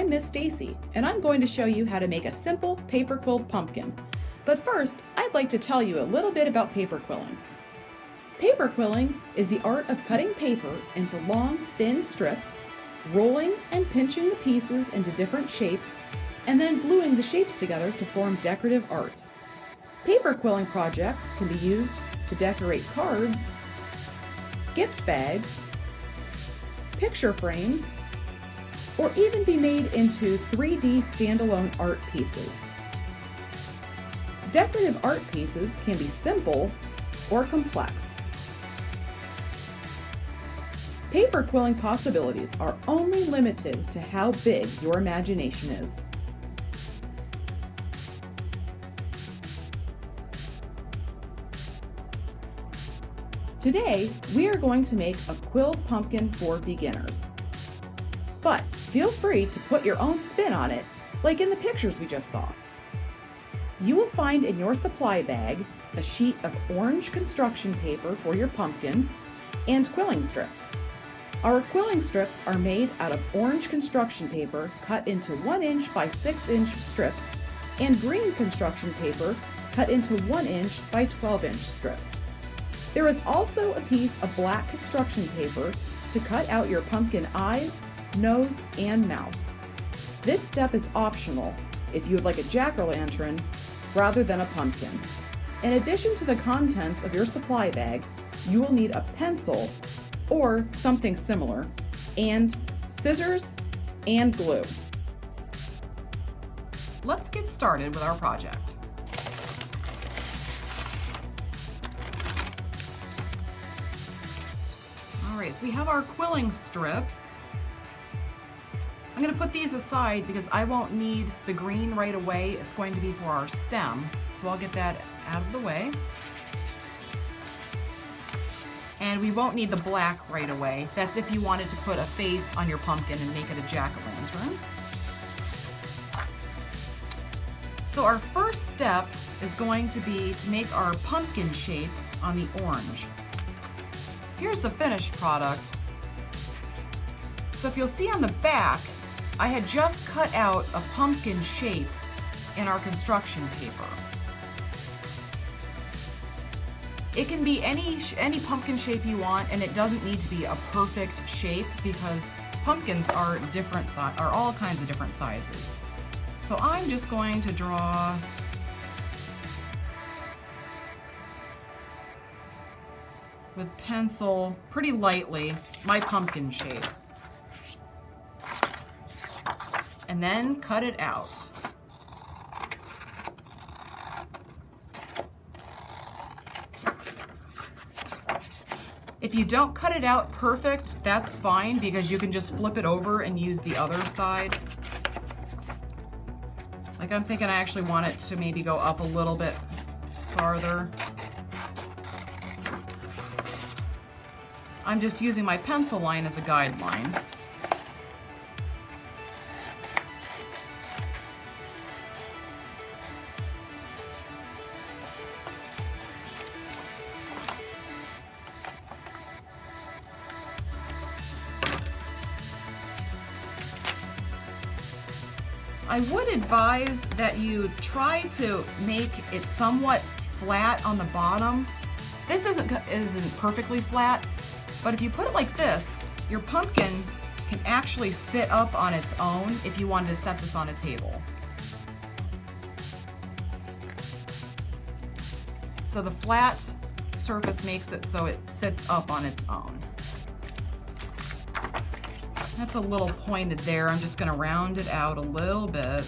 I'm Miss Stacy, and I'm going to show you how to make a simple paper quilled pumpkin. But first, I'd like to tell you a little bit about paper quilling. Paper quilling is the art of cutting paper into long, thin strips, rolling and pinching the pieces into different shapes, and then gluing the shapes together to form decorative art. Paper quilling projects can be used to decorate cards, gift bags, picture frames, or even be made into 3D standalone art pieces. Decorative art pieces can be simple or complex. Paper quilling possibilities are only limited to how big your imagination is. Today, we are going to make a quilled pumpkin for beginners. But feel free to put your own spin on it, like in the pictures we just saw. You will find in your supply bag a sheet of orange construction paper for your pumpkin and quilling strips. Our quilling strips are made out of orange construction paper cut into 1" by 6" strips and green construction paper cut into 1" by 12" strips. There is also a piece of black construction paper to cut out your pumpkin eyes, nose, and mouth. This step is optional if you would like a jack-o'-lantern rather than a pumpkin. In addition to the contents of your supply bag, you will need a pencil or something similar, and scissors and glue. Let's get started with our project. Alright, so we have our quilling strips. I'm going to put these aside because I won't need the green right away. It's going to be for our stem, so I'll get that out of the way. And we won't need the black right away. That's if you wanted to put a face on your pumpkin and make it a jack-o'-lantern. So our first step is going to be to make our pumpkin shape on the orange. Here's the finished product. So if you'll see on the back, I had just cut out a pumpkin shape in our construction paper. It can be any pumpkin shape you want, and it doesn't need to be a perfect shape because pumpkins are all kinds of different sizes. So I'm just going to draw with pencil pretty lightly my pumpkin shape. And then cut it out. If you don't cut it out perfect, that's fine because you can just flip it over and use the other side. Like I'm thinking I actually want it to maybe go up a little bit farther. I'm just using my pencil line as a guideline. I would advise that you try to make it somewhat flat on the bottom. This isn't perfectly flat, but if you put it like this, your pumpkin can actually sit up on its own if you wanted to set this on a table. So the flat surface makes it so it sits up on its own. That's a little pointed there. I'm just going to round it out a little bit.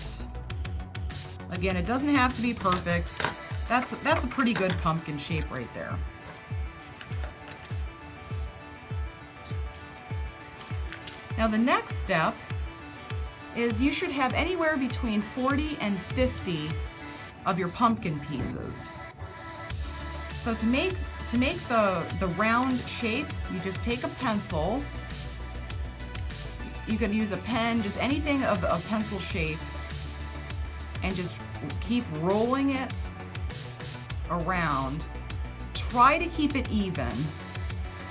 Again, it doesn't have to be perfect. That's a pretty good pumpkin shape right there. Now the next step is you should have anywhere between 40 and 50 of your pumpkin pieces. So to make the round shape, you just take a pencil. You can use a pen, just anything of a pencil shape, and just keep rolling it around. Try to keep it even,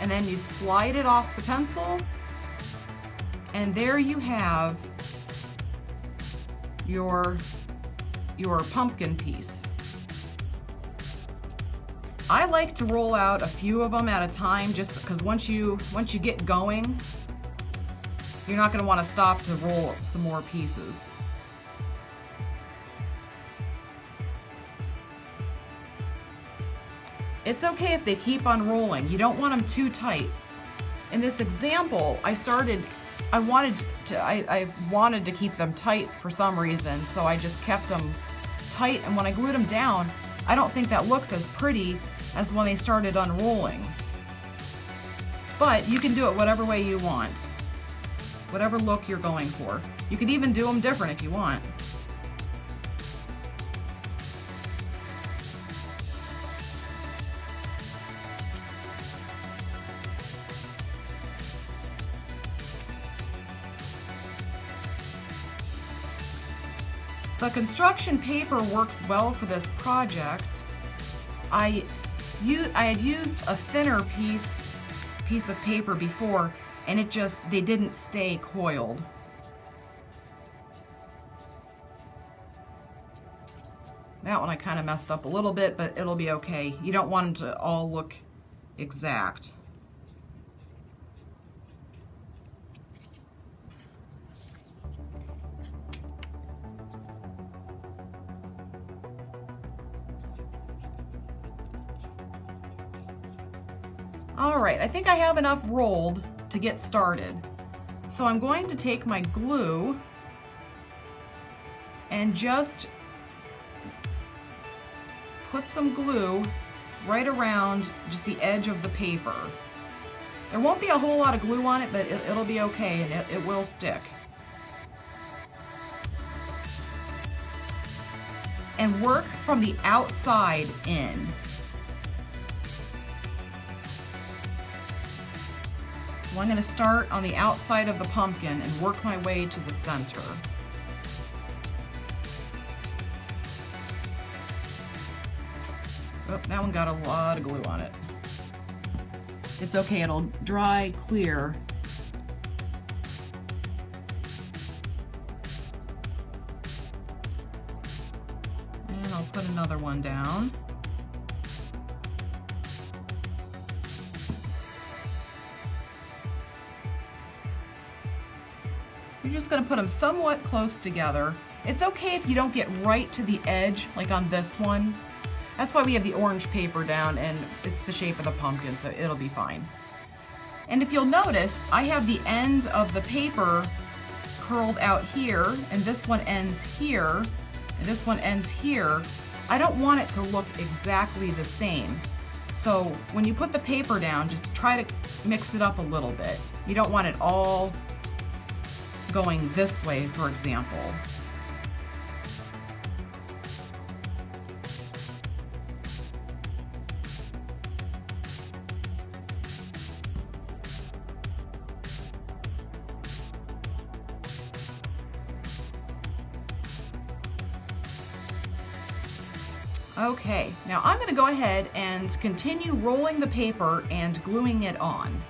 and then you slide it off the pencil, and there you have your pumpkin piece. I like to roll out a few of them at a time, just because once you get going, you're not going to want to stop to roll some more pieces. It's okay if they keep on rolling. You don't want them too tight. In this example, I wanted to keep them tight for some reason, so I just kept them tight, and when I glued them down, I don't think that looks as pretty as when they started unrolling. But you can do it whatever way you want, whatever look you're going for. You could even do them different if you want. The construction paper works well for this project. I had used a thinner piece of paper before, and they didn't stay coiled. That one I kind of messed up a little bit, but it'll be okay. You don't want them to all look exact. All right, I think I have enough rolled to get started. So I'm going to take my glue and just put some glue right around just the edge of the paper. There won't be a whole lot of glue on it, but it'll be okay, and it will stick. And work from the outside in. So I'm going to start on the outside of the pumpkin and work my way to the center. Oh, that one got a lot of glue on it. It's okay, it'll dry clear. And I'll put another one down. You're just going to put them somewhat close together. It's okay if you don't get right to the edge, like on this one. That's why we have the orange paper down, and it's the shape of the pumpkin, so it'll be fine. And if you'll notice, I have the end of the paper curled out here, and this one ends here, and this one ends here. I don't want it to look exactly the same. So when you put the paper down, just try to mix it up a little bit. You don't want it all going this way, for example. Okay, now I'm going to go ahead and continue rolling the paper and gluing it on.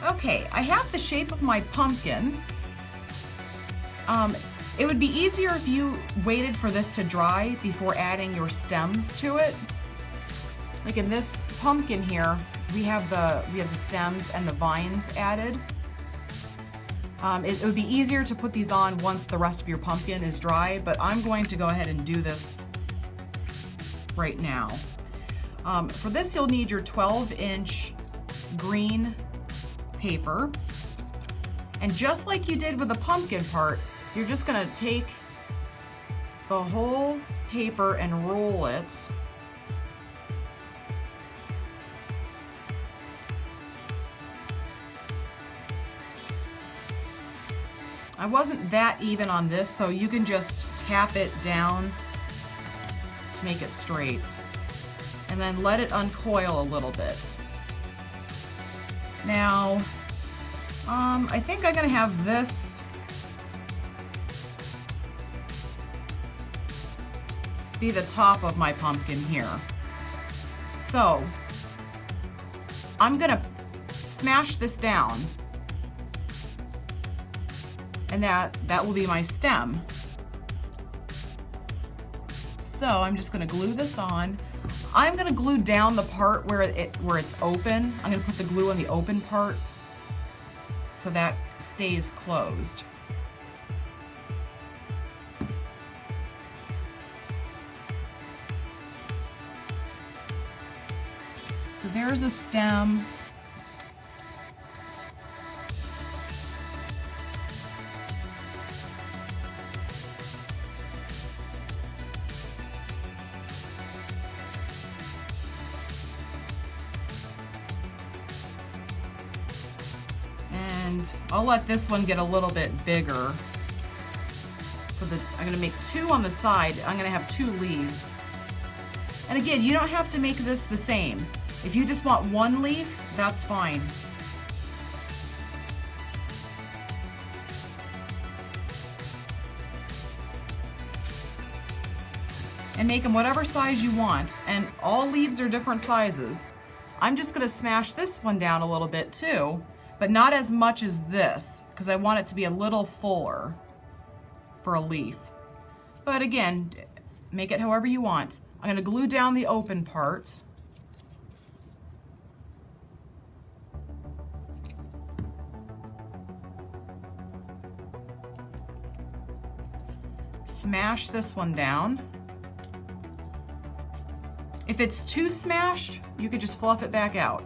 Okay, I have the shape of my pumpkin. It would be easier if you waited for this to dry before adding your stems to it. Like in this pumpkin here, we have the stems and the vines added. It would be easier to put these on once the rest of your pumpkin is dry, but I'm going to go ahead and do this right now. For this, you'll need your 12-inch green paper. And just like you did with the pumpkin part, you're just gonna take the whole paper and roll it. I wasn't that even on this, so you can just tap it down to make it straight. And then let it uncoil a little bit. Now, I think I'm gonna have this be the top of my pumpkin here. So, I'm gonna smash this down, and that will be my stem. So I'm just gonna glue this on. I'm gonna glue down the part where it's open. I'm gonna put the glue on the open part so that stays closed. So there's a stem. And I'll let this one get a little bit bigger. I'm gonna make 2 on the side. I'm gonna have 2 leaves. And again, you don't have to make this the same. If you just want 1 leaf, that's fine. And make them whatever size you want. And all leaves are different sizes. I'm just gonna smash this one down a little bit too, but not as much as this, because I want it to be a little fuller for a leaf. But again, make it however you want. I'm gonna glue down the open part. Smash this one down. If it's too smashed, you could just fluff it back out.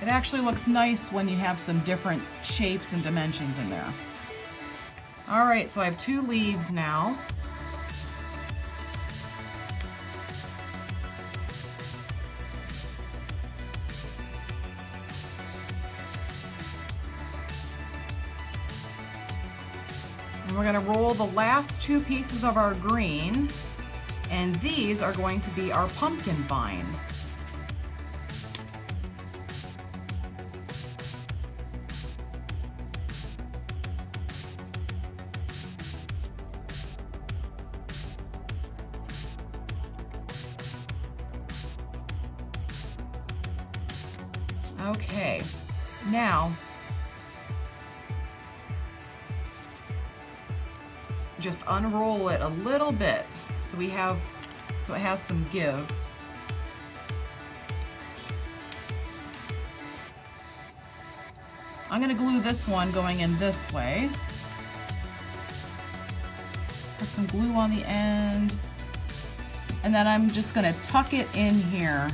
It actually looks nice when you have some different shapes and dimensions in there. All right, so I have 2 leaves now. And we're gonna roll the last 2 pieces of our green, and these are going to be our pumpkin vine. Okay, now just unroll it a little bit so it has some give. I'm gonna glue this one going in this way. Put some glue on the end, and then I'm just gonna tuck it in here.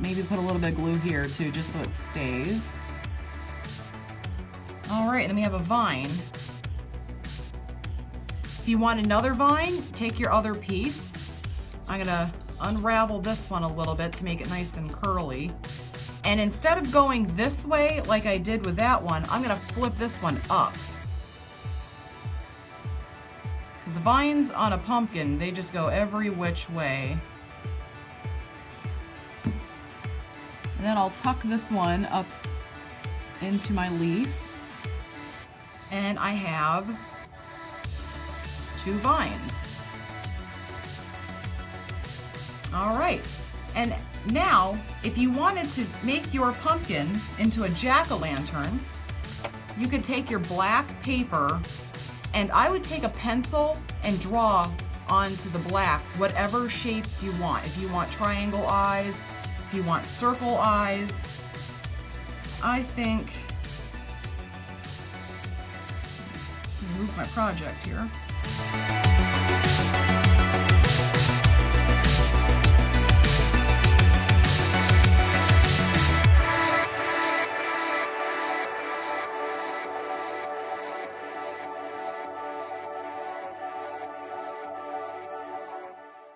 Maybe put a little bit of glue here too, just so it stays. All right, then we have a vine. If you want another vine, take your other piece. I'm gonna unravel this one a little bit to make it nice and curly. And instead of going this way like I did with that one, I'm gonna flip this one up. Because the vines on a pumpkin, they just go every which way. And then I'll tuck this one up into my leaf, and I have 2 vines. All right, and now if you wanted to make your pumpkin into a jack-o'-lantern, you could take your black paper, and I would take a pencil and draw onto the black whatever shapes you want. If you want triangle eyes, if you want circle eyes, I think, move my project here.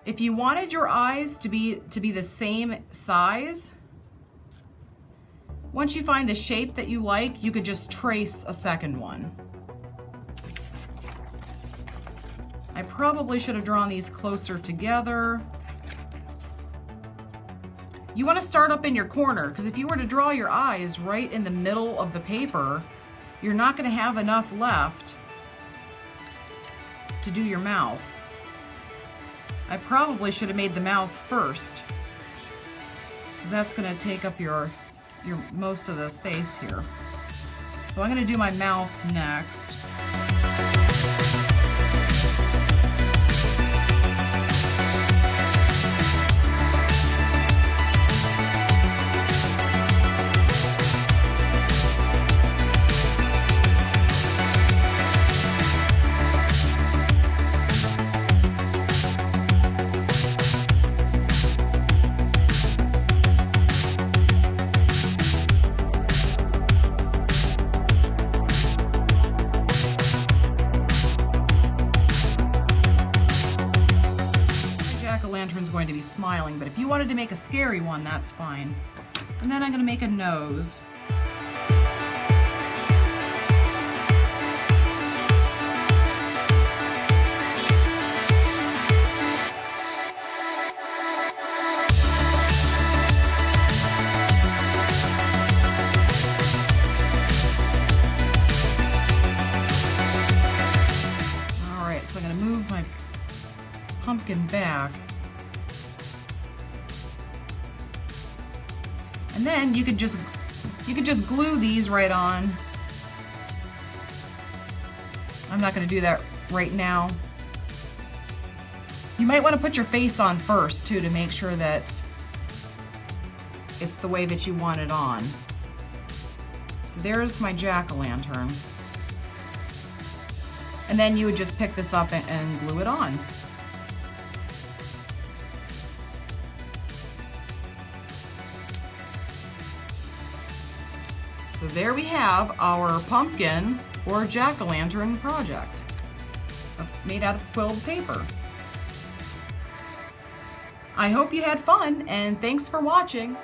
If you wanted your eyes to be the same size, once you find the shape that you like, you could just trace a second one. I probably should have drawn these closer together. You want to start up in your corner, because if you were to draw your eyes right in the middle of the paper, you're not going to have enough left to do your mouth. I probably should have made the mouth first, because that's going to take up your most of the space here. So I'm going to do my mouth next. Jack-o'-lantern's going to be smiling, but if you wanted to make a scary one, that's fine. And then I'm going to make a nose. All right, so I'm going to move my pumpkin back. And then you could just glue these right on. I'm not going to do that right now. You might want to put your face on first too, to make sure that it's the way that you want it on. So there's my jack-o'-lantern. And then you would just pick this up and glue it on. So there we have our pumpkin or jack-o'-lantern project made out of quilled paper. I hope you had fun, and thanks for watching.